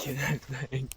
shaking that thing.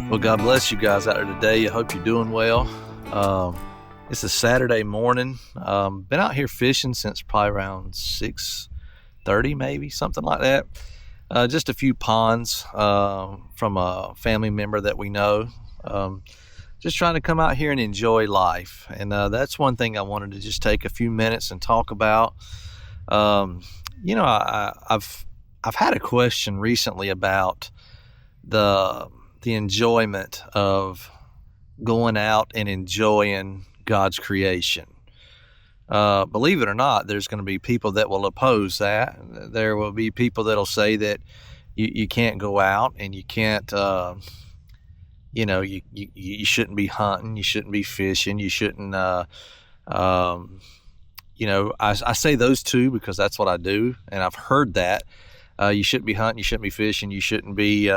Well, God bless you guys out there today. I hope you're doing well. It's a Saturday morning. Been out here fishing since probably around 6:30, maybe something like that. Just a few ponds from a family member that we know. Just trying to come out here and enjoy life, and that's one thing I wanted to just take a few minutes and talk about. I've had a question recently about the enjoyment of going out and enjoying God's creation. Believe it or not, there's going to be people that will oppose that. There will be people that'll say that you can't go out and you can't, you shouldn't be hunting, you shouldn't be fishing, you shouldn't, I say those two because that's what I do, and I've heard that. You shouldn't be hunting, you shouldn't be fishing, you shouldn't be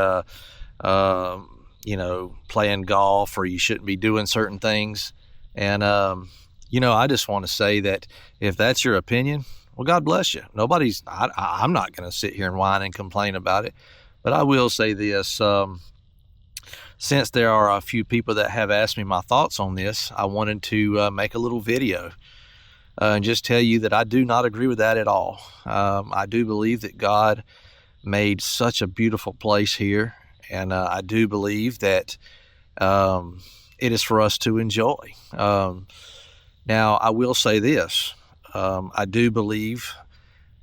playing golf, or you shouldn't be doing certain things. And, I just want to say that if that's your opinion, well, God bless you. I'm not going to sit here and whine and complain about it, but I will say this, since there are a few people that have asked me my thoughts on this, I wanted to make a little video and just tell you that I do not agree with that at all. I do believe that God made such a beautiful place here. And I do believe that it is for us to enjoy. Now, I will say this. I do believe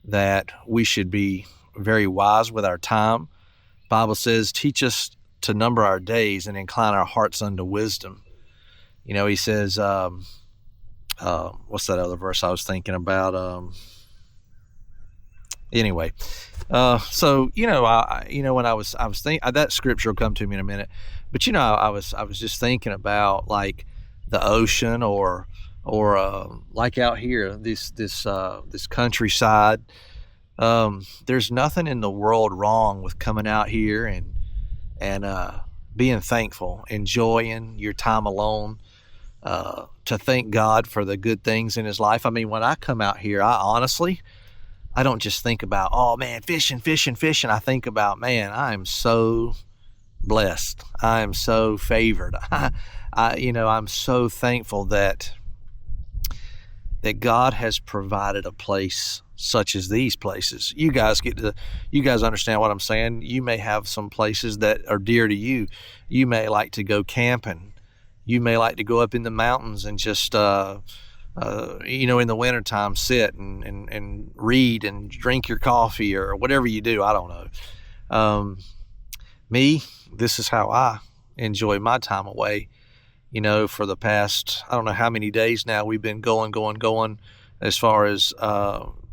that we should be very wise with our time. The Bible says, teach us to number our days and incline our hearts unto wisdom. He says, what's that other verse I was thinking about? Anyway. When I was thinking, that scripture will come to me in a minute, but I was just thinking about like the ocean or like out here, this countryside. There's nothing in the world wrong with coming out here and being thankful, enjoying your time alone, to thank God for the good things in his life. I mean, when I come out here, I don't just think about, oh man, fishing. I think about, man, I am so blessed. I am so favored. I'm so thankful that God has provided a place such as these places. You guys understand what I'm saying. You may have some places that are dear to you. You may like to go camping. You may like to go up in the mountains and just, in the wintertime, sit and read and drink your coffee or whatever you do. I don't know. Me, this is how I enjoy my time away. For the past, I don't know how many days now, we've been going as far as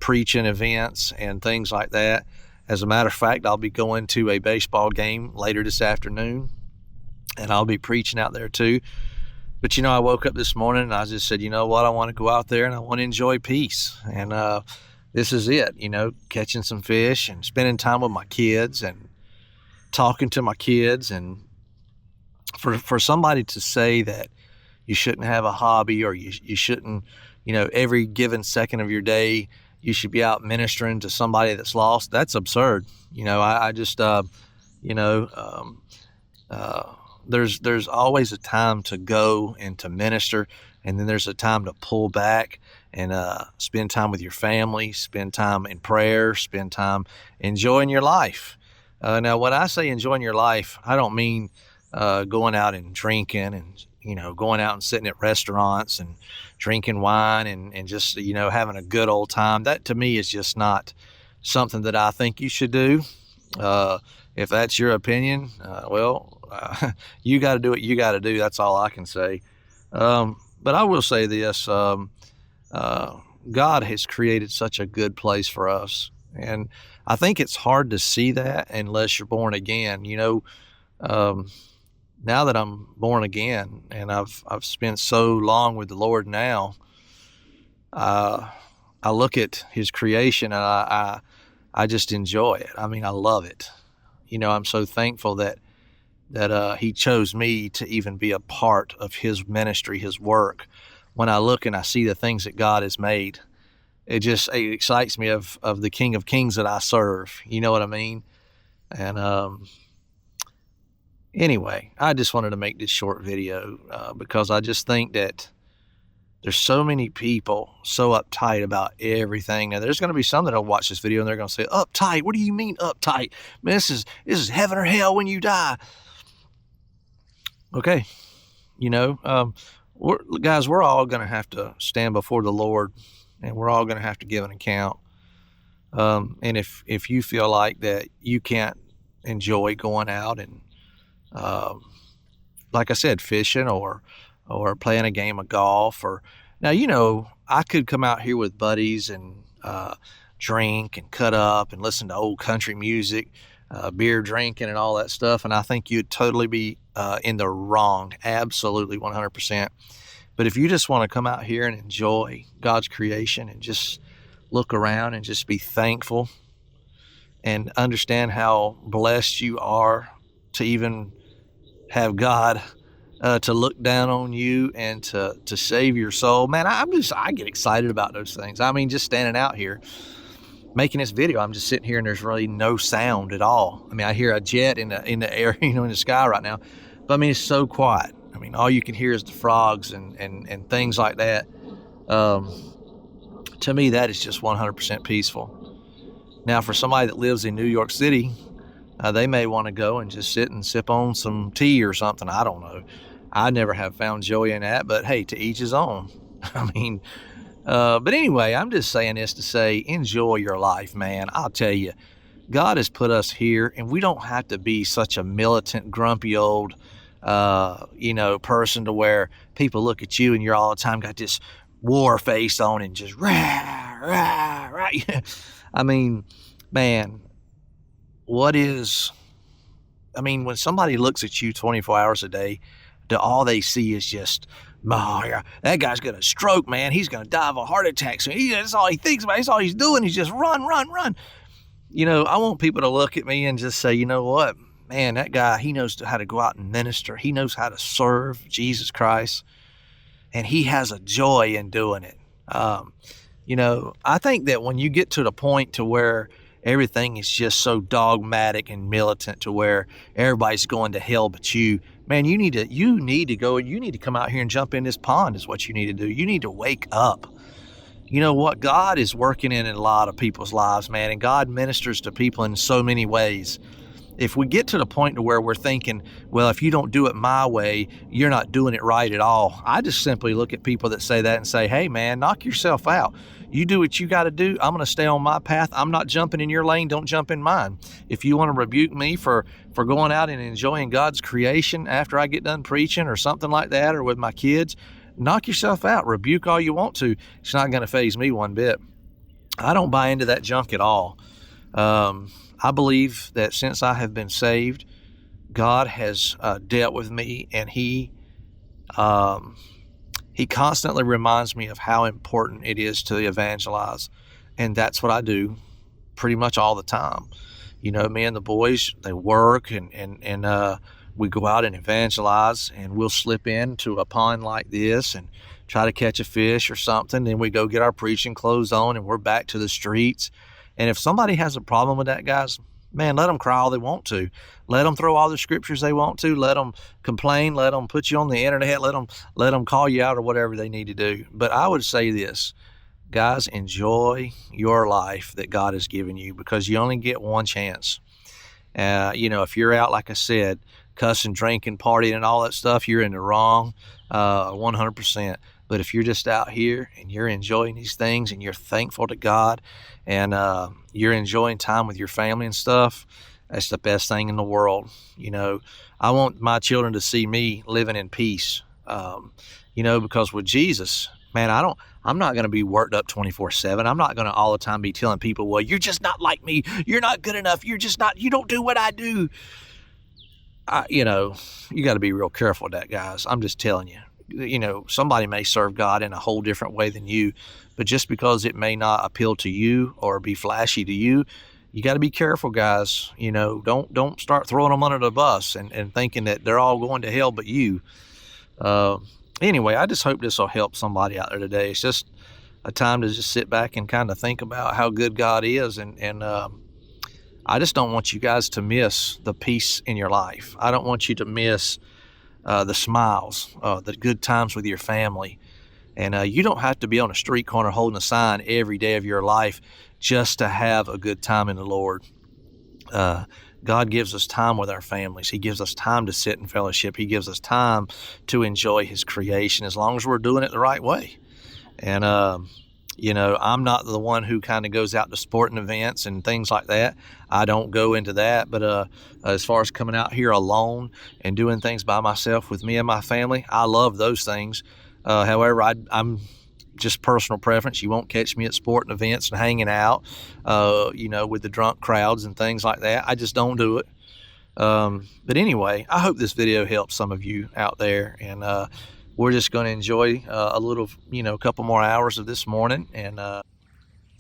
preaching events and things like that. As a matter of fact, I'll be going to a baseball game later this afternoon, and I'll be preaching out there too. But, I woke up this morning and I just said, you know what, I want to go out there and I want to enjoy peace. And this is it, catching some fish and spending time with my kids and talking to my kids. And for somebody to say that you shouldn't have a hobby, or you shouldn't, every given second of your day, you should be out ministering to somebody that's lost, that's absurd. there's always a time to go and to minister, and then there's a time to pull back and spend time with your family, spend time in prayer, spend time enjoying your life. Now, when I say enjoying your life, I don't mean going out and drinking and, going out and sitting at restaurants and drinking wine and just, having a good old time. That to me is just not something that I think you should do. If that's your opinion, you got to do what you got to do. That's all I can say. But I will say this, God has created such a good place for us. And I think it's hard to see that unless you're born again. Now that I'm born again and I've spent so long with the Lord now, I look at his creation and I just enjoy it. I mean, I love it. I'm so thankful that he chose me to even be a part of his ministry, his work. When I look and I see the things that God has made, it excites me of the King of Kings that I serve. You know what I mean? And anyway, I just wanted to make this short video because I just think that there's so many people so uptight about everything. Now, there's going to be some that'll watch this video and they're going to say, uptight? What do you mean uptight? Man, this is heaven or hell when you die. Okay. We're all going to have to stand before the Lord, and we're all going to have to give an account. And if you feel like that you can't enjoy going out and, like I said, fishing or playing a game of golf, now, I could come out here with buddies and drink and cut up and listen to old country music, beer drinking and all that stuff, and I think you'd totally be in the wrong, absolutely 100%. But if you just want to come out here and enjoy God's creation and just look around and just be thankful and understand how blessed you are to even have God to look down on you and to save your soul, man, I get excited about those things. I mean, just standing out here making this video, I'm just sitting here and there's really no sound at all. I mean, I hear a jet in the air, in the sky right now, but I mean, it's so quiet. I mean, all you can hear is the frogs and things like that. To me, that is just 100% peaceful. Now, for somebody that lives in New York City, they may want to go and just sit and sip on some tea or something. I don't know. I never have found joy in that, but hey, to each his own. I mean, but anyway, I'm just saying this to say, enjoy your life, man. I'll tell you, God has put us here, and we don't have to be such a militant, grumpy old, person to where people look at you and you're all the time got this war face on and just rah, rah, rah. I mean, man, when somebody looks at you 24 hours a day, all they see is just, that guy's got a stroke, man. He's going to die of a heart attack. So that's all he thinks about. That's all he's doing. He's just run, run, run. I want people to look at me and just say, you know what, man, that guy, he knows how to go out and minister. He knows how to serve Jesus Christ. And he has a joy in doing it. I think that when you get to the point to where everything is just so dogmatic and militant to where everybody's going to hell but you, man, you need to come out here and jump in this pond is what you need to do. You need to wake up. You know what? God is working in a lot of people's lives, man, and God ministers to people in so many ways. If we get to the point to where we're thinking, well, if you don't do it my way, you're not doing it right at all. I just simply look at people that say that and say, hey, man, knock yourself out. You do what you got to do. I'm going to stay on my path. I'm not jumping in your lane. Don't jump in mine. If you want to rebuke me for going out and enjoying God's creation after I get done preaching or something like that, or with my kids, knock yourself out. Rebuke all you want to. It's not going to faze me one bit. I don't buy into that junk at all. I believe that since I have been saved, God has dealt with me, and He constantly reminds me of how important it is to evangelize, and that's what I do pretty much all the time. Me and the boys, they work, and we go out and evangelize, and we'll slip into a pond like this and try to catch a fish or something. Then we go get our preaching clothes on, and we're back to the streets. And if somebody has a problem with that, guys, Man, let them cry all they want to. Let them throw all the scriptures they want to. Let them complain. Let them put you on the internet. Let them call you out or whatever they need to do. But I would say this, guys, enjoy your life that God has given you, because you only get one chance. If you're out, like I said, cussing, drinking, partying, and all that stuff, you're in the wrong 100%. But if you're just out here and you're enjoying these things and you're thankful to God and you're enjoying time with your family and stuff, that's the best thing in the world. I want my children to see me living in peace, because with Jesus, man, I'm not going to be worked up 24/7. I'm not going to all the time be telling people, well, you're just not like me. You're not good enough. You don't do what I do. You got to be real careful with that, guys. I'm just telling you. Somebody may serve God in a whole different way than you, but just because it may not appeal to you or be flashy to you, you got to be careful, guys. Don't start throwing them under the bus and thinking that they're all going to hell but you. Anyway, I just hope this will help somebody out there today. It's just a time to just sit back and kind of think about how good God is, and I just don't want you guys to miss the peace in your life. I don't want you to miss the smiles, the good times with your family. And you don't have to be on a street corner holding a sign every day of your life just to have a good time in the Lord. God gives us time with our families. He gives us time to sit in fellowship. He gives us time to enjoy his creation, as long as we're doing it the right way. And, I'm not the one who kind of goes out to sporting events and things like that. I don't go into that. But as far as coming out here alone and doing things by myself with me and my family, I love those things. However, I'm just personal preference. You won't catch me at sporting events and hanging out, with the drunk crowds and things like that. I just don't do it. But anyway, I hope this video helps some of you out there. And we're just going to enjoy a little, couple more hours of this morning. And all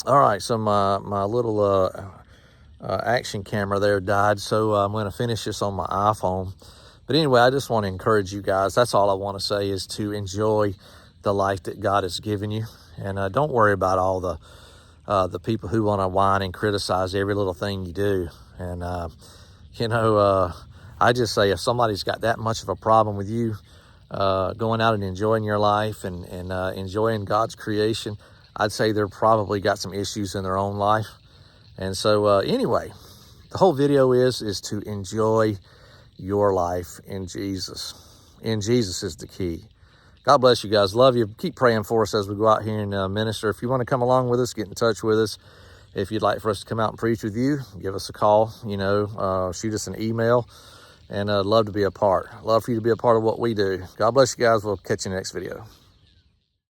right, so my little action camera there died, so I'm going to finish this on my iPhone. But anyway, I just want to encourage you guys. That's all I want to say, is to enjoy the life that God has given you. And don't worry about all the people who want to whine and criticize every little thing you do. And, I just say, if somebody's got that much of a problem with you going out and enjoying your life and enjoying God's creation, I'd say they're probably got some issues in their own life. And so anyway, the whole video is to enjoy your life in Jesus. In Jesus is the key. God bless you guys. Love you. Keep praying for us as we go out here and minister. If you want to come along with us, get in touch with us. If you'd like for us to come out and preach with you, give us a call, shoot us an email. And I'd love to be a part. Love for you to be a part of what we do. God bless you guys. We'll catch you in the next video.